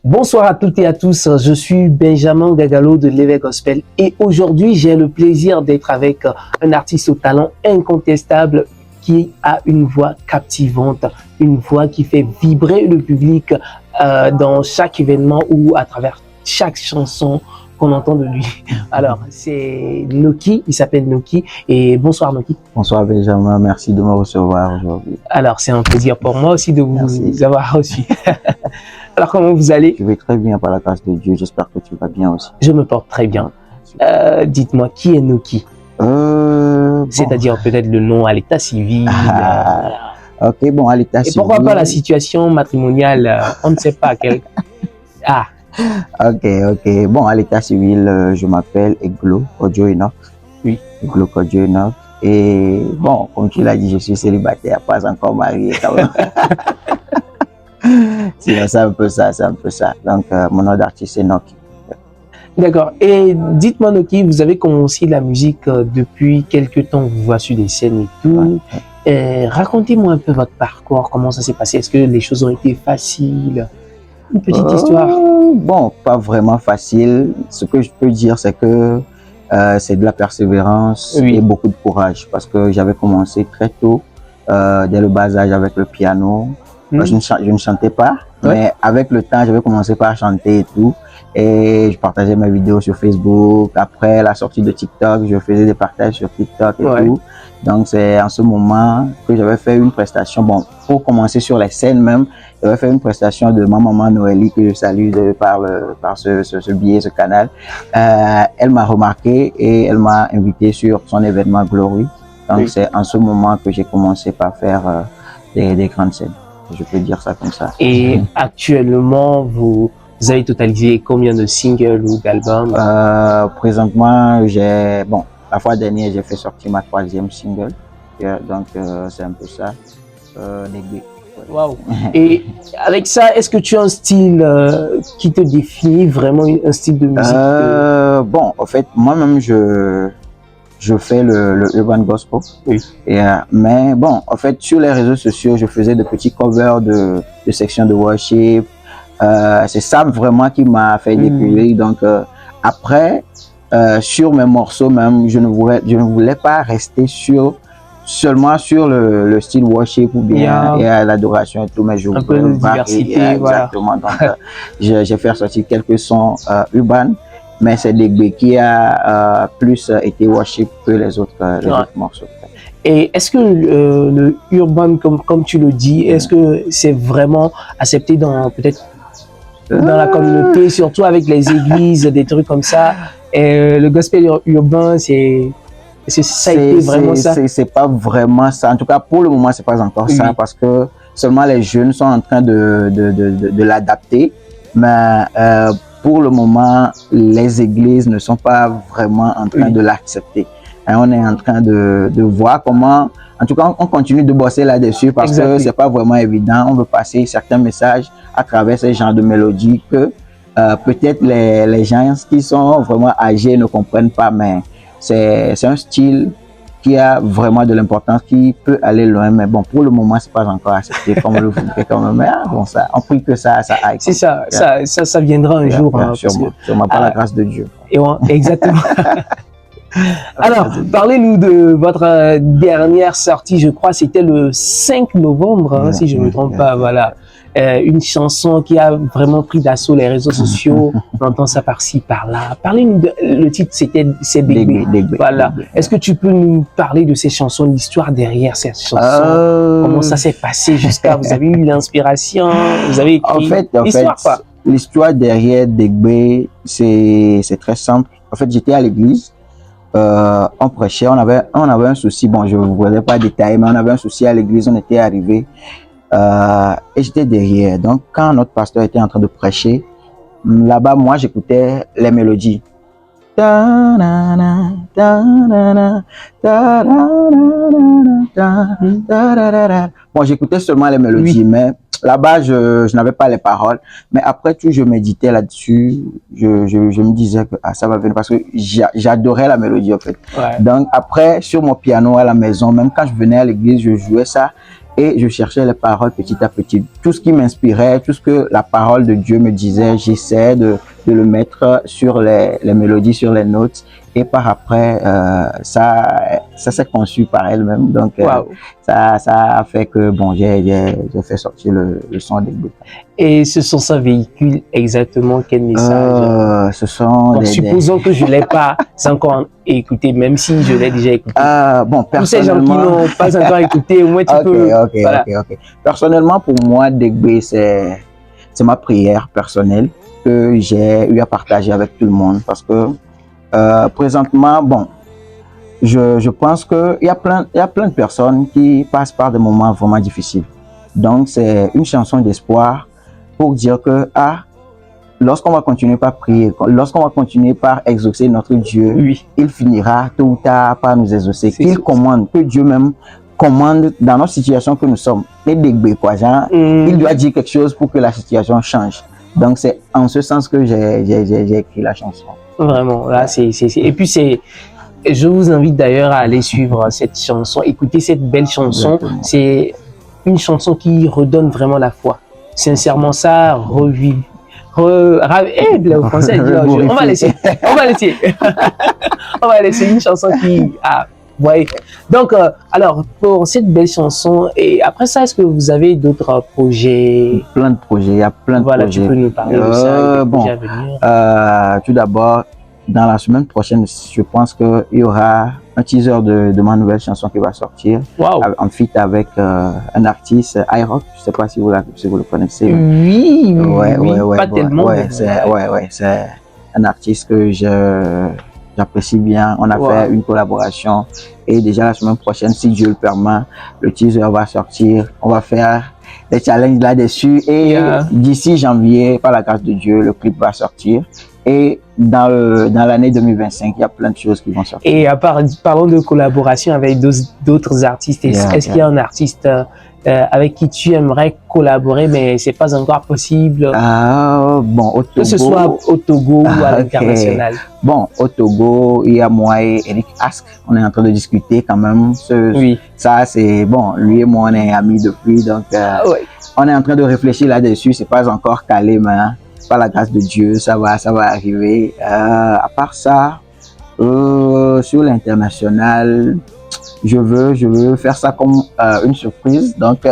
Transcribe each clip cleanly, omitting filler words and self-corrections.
Bonsoir à toutes et à tous, je suis Benjamin Gagalo de l'évêque Gospel et aujourd'hui j'ai le plaisir d'être avec un artiste au talent incontestable qui a une voix captivante, une voix qui fait vibrer le public dans chaque événement ou à travers chaque chanson qu'on entend de lui. Alors c'est Noki, il s'appelle Noki et bonsoir Noki. Bonsoir Benjamin, merci de me recevoir aujourd'hui. Alors c'est un plaisir pour moi aussi de vous avoir reçu. Alors, comment vous allez? Je vais très bien par la grâce de Dieu, j'espère que tu vas bien aussi. Je me porte très bien. Dites-moi, qui est Noki? C'est-à-dire peut-être le nom à l'état civil. Ok, bon, à l'état civil. Et pourquoi pas la situation matrimoniale? On ne sait pas. Ok. Bon, à l'état civil, je m'appelle Eglo Kodjo Enoch. Oui. Eglo Kodjo Enoch. Et bon, comme tu l'as dit, je suis célibataire, pas encore marié quand même. C'est un peu ça. Donc, mon nom d'artiste, c'est Noki. D'accord. Et dites-moi, Noki, vous avez commencé la musique depuis quelques temps, vous voyez sur des scènes et tout. Ouais. Racontez-moi un peu votre parcours, comment ça s'est passé. Est-ce que les choses ont été faciles? Une petite histoire. Bon, pas vraiment facile. Ce que je peux dire, c'est que c'est de la persévérance et beaucoup de courage. Parce que j'avais commencé très tôt, dès le bas âge, avec le piano. Je ne chantais pas, mais avec le temps, j'avais commencé par chanter et tout. Et je partageais mes vidéos sur Facebook. Après la sortie de TikTok, je faisais des partages sur TikTok et tout. Donc, c'est en ce moment que j'avais fait une prestation. Bon, pour commencer sur les scènes même, j'avais fait une prestation de ma maman Noélie, que je salue par ce biais, ce canal. Elle m'a remarqué et elle m'a invité sur son événement Glory. Donc, c'est en ce moment que j'ai commencé par faire des grandes scènes. Je peux dire ça comme ça. Et actuellement, vous avez totalisé combien de singles ou d'albums? Présentement, la fois dernière, j'ai fait sortir ma 3e single. Donc, c'est un peu ça. Wow. Et avec ça, est-ce que tu as un style qui te définit vraiment, un style de musique? Bon, en fait, moi-même, je fais le urban gospel. Oui. Mais bon, en fait, sur les réseaux sociaux, je faisais de petits covers de sections de worship. C'est ça vraiment qui m'a fait découvrir. Donc, après, sur mes morceaux même, je ne voulais pas rester seulement sur le style worship ou bien l'adoration et tout, mais je voulais varier. Exactement. Donc, j'ai fait sortir quelques sons urbains. Mais c'est Degbe qui a plus été worship que les autres morceaux. Et est-ce que le urban, comme tu le dis, est-ce que c'est vraiment accepté dans la communauté, surtout avec les églises, des trucs comme ça? Et le gospel urbain, ça a été vraiment ça? C'est pas vraiment ça. En tout cas, pour le moment, c'est pas encore ça, parce que seulement les jeunes sont en train de l'adapter. Mais pour le moment, les églises ne sont pas vraiment en train de l'accepter. On est en train de voir comment, en tout cas, on continue de bosser là-dessus parce que c'est pas vraiment évident. On veut passer certains messages à travers ce genre de mélodies que peut-être les gens qui sont vraiment âgés ne comprennent pas, mais c'est un style qui a vraiment de l'importance, qui peut aller loin, mais bon, pour le moment, c'est pas encore accepté comme le voudrait quand même. Mais bon, ça, on prie que ça aille. C'est ça viendra un jour. Hein, sûrement par la grâce de Dieu. Exactement. Alors, parlez-nous de votre dernière sortie, je crois, c'était le 5 novembre, si je ne me trompe pas, voilà. Une chanson qui a vraiment pris d'assaut les réseaux sociaux, on entend ça par-ci, par-là. Parlez-nous le titre, c'est Degbe. Voilà. Est-ce que tu peux nous parler de ces chansons, l'histoire derrière cette chanson? Comment ça s'est passé jusqu'à, vous avez eu l'inspiration, vous avez écrit l'histoire derrière Degbe, c'est très simple. En fait, j'étais à l'église. On prêchait, on avait un souci, bon, je ne voudrais pas détailler, mais on avait un souci à l'église, on était arrivé et j'étais derrière. Donc, quand notre pasteur était en train de prêcher, là-bas, moi, j'écoutais les mélodies. Bon, j'écoutais seulement les mélodies, mais là-bas, je n'avais pas les paroles. Mais après tout, je méditais là-dessus. Je me disais que ça va venir parce que j'adorais la mélodie, en fait. Donc, après, sur mon piano à la maison, même quand je venais à l'église, je jouais ça. et je cherchais les paroles petit à petit. Tout ce qui m'inspirait, tout ce que la parole de Dieu me disait, j'essaie de le mettre sur les mélodies, sur les notes. Et par après, ça s'est conçu par elle-même. Donc, ça a fait que, bon, j'ai fait sortir le son des groupes. Et ce son, ça véhicule exactement quel message? Ce sont supposons que je ne l'ai pas encore écouté, même si je l'ai déjà écouté. Bon, personnellement... Tous ces gens qui n'ont pas encore écouté, au moins tu peux... Ok. Personnellement, pour moi, Degbe, c'est ma prière personnelle que j'ai eu à partager avec tout le monde parce que présentement, bon, je pense qu'il y a plein de personnes qui passent par des moments vraiment difficiles. Donc, c'est une chanson d'espoir pour dire que, lorsqu'on va continuer par prier, lorsqu'on va continuer par exaucer notre Dieu, il finira tôt ou tard par nous exaucer. Qu'il commande, que Dieu même commande dans notre situation que nous sommes. Il doit dire quelque chose pour que la situation change. Donc, c'est en ce sens que j'ai écrit la chanson. Vraiment, là, et puis je vous invite d'ailleurs à aller suivre cette chanson, écouter cette belle chanson. C'est une chanson qui redonne vraiment la foi. Sincèrement, ça revive. Le français, on va laisser. On va laisser une chanson qui voyez. Donc, alors, pour cette belle chanson, et après ça, est-ce que vous avez d'autres projets? Plein de projets, il y a plein de projets. Voilà, tu peux nous parler de ça, bon, tout d'abord, dans la semaine prochaine, je pense qu'il y aura un teaser de ma nouvelle chanson qui va sortir. En feat avec un artiste, iRock. Je ne sais pas si vous le connaissez. Oui, pas tellement. C'est un artiste que j'apprécie bien. On a fait une collaboration et déjà la semaine prochaine, si Dieu le permet, le teaser va sortir. On va faire des challenges là-dessus et d'ici janvier, par la grâce de Dieu, le clip va sortir. Et dans l'année 2025, il y a plein de choses qui vont sortir. Et parlons de collaboration avec d'autres artistes. Est-ce qu'il y a un artiste avec qui tu aimerais collaborer, mais c'est pas encore possible? Bon, au Togo, que ce soit au Togo ou à l'international. Bon, au Togo, il y a moi et Eric Ask. On est en train de discuter quand même. Ça, c'est bon. Lui et moi, on est amis depuis, donc on est en train de réfléchir là-dessus. C'est pas encore calé, mais par la grâce de Dieu, ça va arriver. À part ça, sur l'international, je veux faire ça comme une surprise. Donc,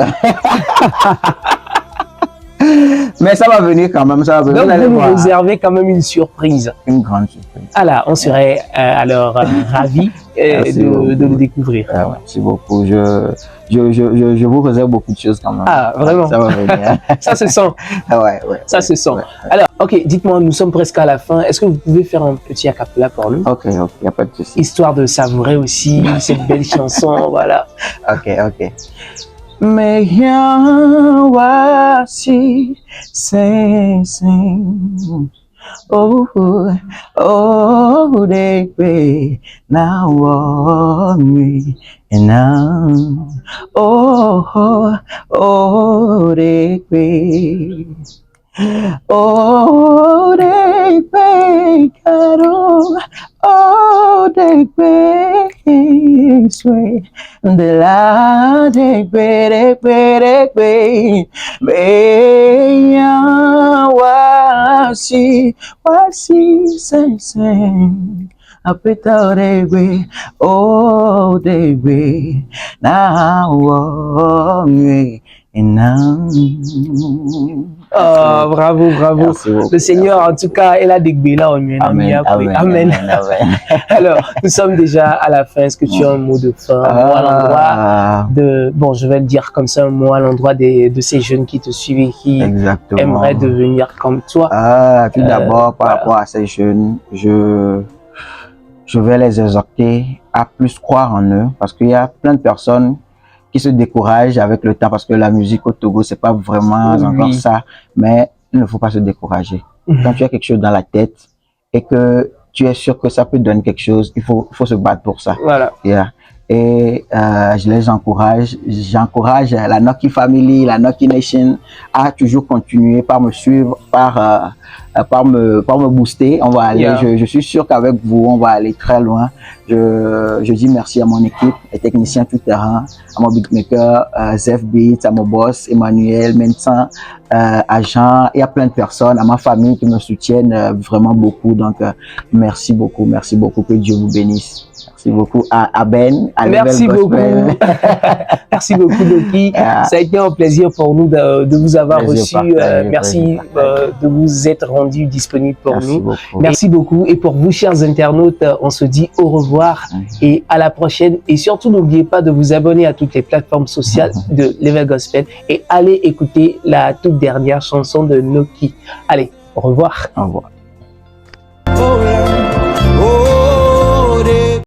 mais ça va venir quand même. Ça va venir. Donc, vous nous réservez quand même une surprise. Une grande surprise. Alors, on serait alors ravis de le découvrir. Merci beaucoup. Je vous réserve beaucoup de choses quand même. Vraiment? Ça va venir. Ça se sent. Ça se sent. Alors, ok, dites-moi, nous sommes presque à la fin. Est-ce que vous pouvez faire un petit acapella pour nous? Ok, il n'y a pas de souci. Histoire de savourer aussi cette belle chanson, voilà. Ok. Mais voici, oh, baby, now want me, and now, oh, baby. Oh, baby, caro, oh, baby, sweet, de la, baby, wasi, say, apeta, baby, oh, baby, now, oh, me, and now. Oh, bravo. Le Seigneur, en tout cas, est là Degbe là, Amen. Alors, nous sommes déjà à la fin. Est-ce que tu as un mot de fin, à l'endroit bon, je vais le dire comme ça, un mot à l'endroit de ces jeunes qui te suivent et qui aimeraient devenir comme toi? Tout d'abord, par rapport à ces jeunes, je vais les exhorter à plus croire en eux parce qu'il y a plein de personnes qui se découragent avec le temps parce que la musique au Togo, c'est pas vraiment encore ça, mais il ne faut pas se décourager. Quand tu as quelque chose dans la tête et que tu es sûr que ça peut donner quelque chose, il faut se battre pour ça. Voilà. et je les encourage. J'encourage la Noki Family, la Noki Nation à toujours continuer par me suivre, par me booster. On va aller, je suis sûr qu'avec vous, on va aller très loin. Je dis merci à mon équipe, les techniciens tout terrain, à mon beatmaker, Zef Beats, à mon boss, Emmanuel, Mensan, à Jean, et à plein de personnes, à ma famille qui me soutiennent vraiment beaucoup. Donc, merci beaucoup, que Dieu vous bénisse. Merci beaucoup à Ben. Merci beaucoup. Merci beaucoup, Noki. Ça a été un plaisir pour nous de vous avoir reçu. Merci de vous être rendu disponible pour nous. Beaucoup. Merci beaucoup. Et pour vous, chers internautes, on se dit au revoir et à la prochaine. Et surtout, n'oubliez pas de vous abonner à toutes les plateformes sociales de Level Gospel et allez écouter la toute dernière chanson de Noki. Allez, au revoir. Au revoir.